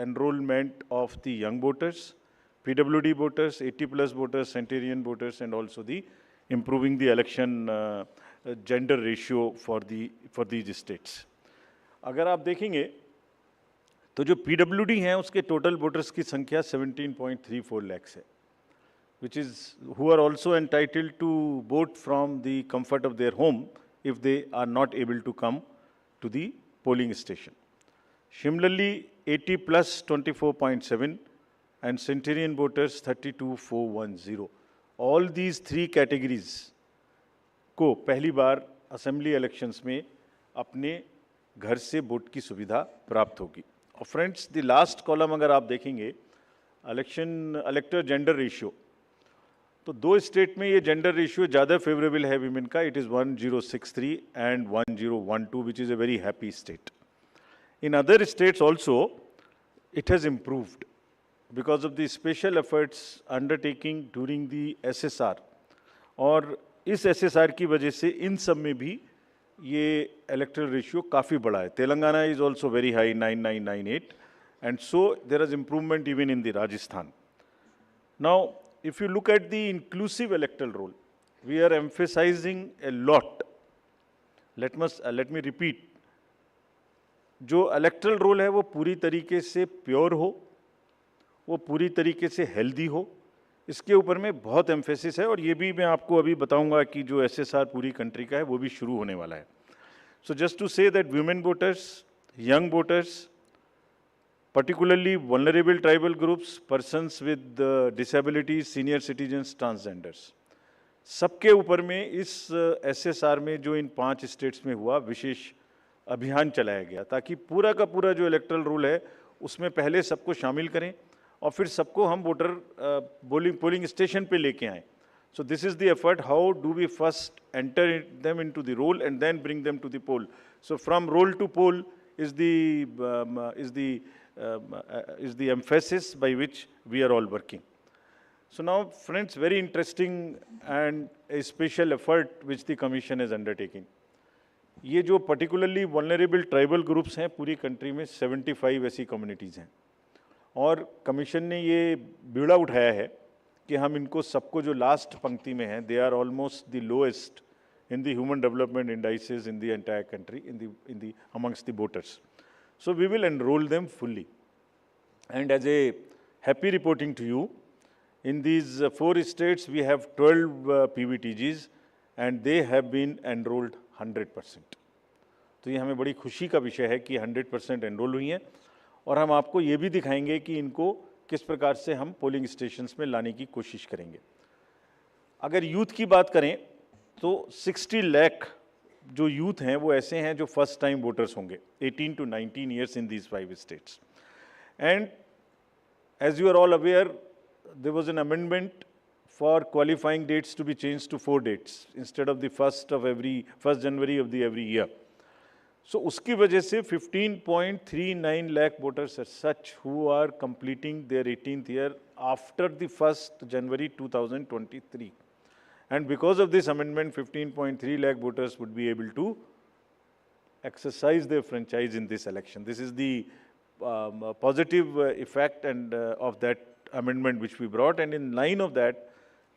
enrollment of the young voters, PWD voters, 80+ voters, centenarian voters, and also the improving the election gender ratio for these states. अगर आप देखेंगे तो जो PWD हैं उसके total voters की संख्या 17.34 lakhs है, which is who are also entitled to vote from the comfort of their home if they are not able to come to the polling station. Similarly, 80+ 24.7 and centenarian voters 32,410. All these three categories को पहली बार assembly elections में अपने घर से vote की सुविधा प्राप्त होगी. और फ्रेंड्स, द लास्ट कॉलम अगर आप देखेंगे इलेक्टर जेंडर रेशियो, तो दो स्टेट में ये जेंडर रेशियो ज़्यादा फेवरेबल है विमेन का. It is 1063 and 1012, which is a very happy state. In other states also it has improved because of the special efforts undertaking during the SSR. और इस SSR की वजह से इन सब में भी ये electoral ratio काफ़ी बड़ा है. Telangana is also very high, 9998, and so there is improvement even in the Rajasthan. Now, if you look at the inclusive electoral roll, we are emphasizing a lot. Let me repeat. जो erectile role है वो पूरी तरीके से pure हो, वो पूरी तरीके से हेल्दी हो, इसके ऊपर में बहुत एम्फेसिस है. और ये भी मैं आपको अभी बताऊंगा कि जो SSR पूरी कंट्री का है वो भी शुरू होने वाला है. So just to say that women voters, young voters, particularly vulnerable tribal groups, persons with disabilities, senior citizens, transgenders, सबके ऊपर में इस SSR में जो इन 5 स्टेट्स में हुआ विशेष अभियान चलाया गया, ताकि पूरा का पूरा जो इलेक्ट्रल रूल है उसमें पहले सबको शामिल करें और फिर सबको हम वोटर पोलिंग स्टेशन पे लेके आएँ. So this is the effort. How do we first enter them into the roll and then bring them to the poll. So from roll to poll is the emphasis by which we are all working. So now, friends, very interesting and a special effort which the Commission is undertaking. ये जो particularly vulnerable tribal groups हैं पूरी country में 75 ऐसी communities हैं, और commission ने ये बीड़ा उठाया है कि हम इनको सबको जो लास्ट पंक्ति में हैं, they are almost the lowest in the human development indices in the entire country in the amongst the voters. So we will enroll them fully. And as a happy reporting to you, in these 4 states we have 12 PVTGs and they have been enrolled 100%. तो ये हमें बड़ी खुशी का विषय है कि 100% enrol हुई हैं, और हम आपको ये भी दिखाएंगे कि इनको किस प्रकार से हम पोलिंग स्टेशंस में लाने की कोशिश करेंगे. अगर यूथ की बात करें तो 60 लाख जो यूथ हैं वो ऐसे हैं जो फर्स्ट टाइम वोटर्स होंगे 18 to 19 years in these 5 states. And as you are all aware, there was an amendment for qualifying dates to be changed to 4 dates instead of the 1st January of the every year. So उसकी वजह से 15.39 lakh voters are such who are completing their 18th year after the 1st January 2023. And because of this amendment, 15.3 lakh voters would be able to exercise their franchise in this election. This is the positive effect and of that amendment which we brought. And in line of that,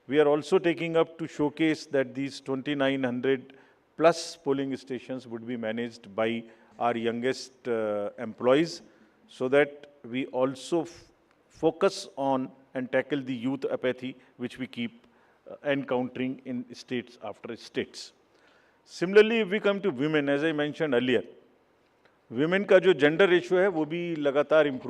we are also taking up to showcase that these 2,900 plus polling stations would be managed by our youngest employees, so that we also focus on and tackle the youth apathy which we keep encountering in states after states. Similarly, if we come to women, as I mentioned earlier, women का जो gender ratio है वो भी लगातार improve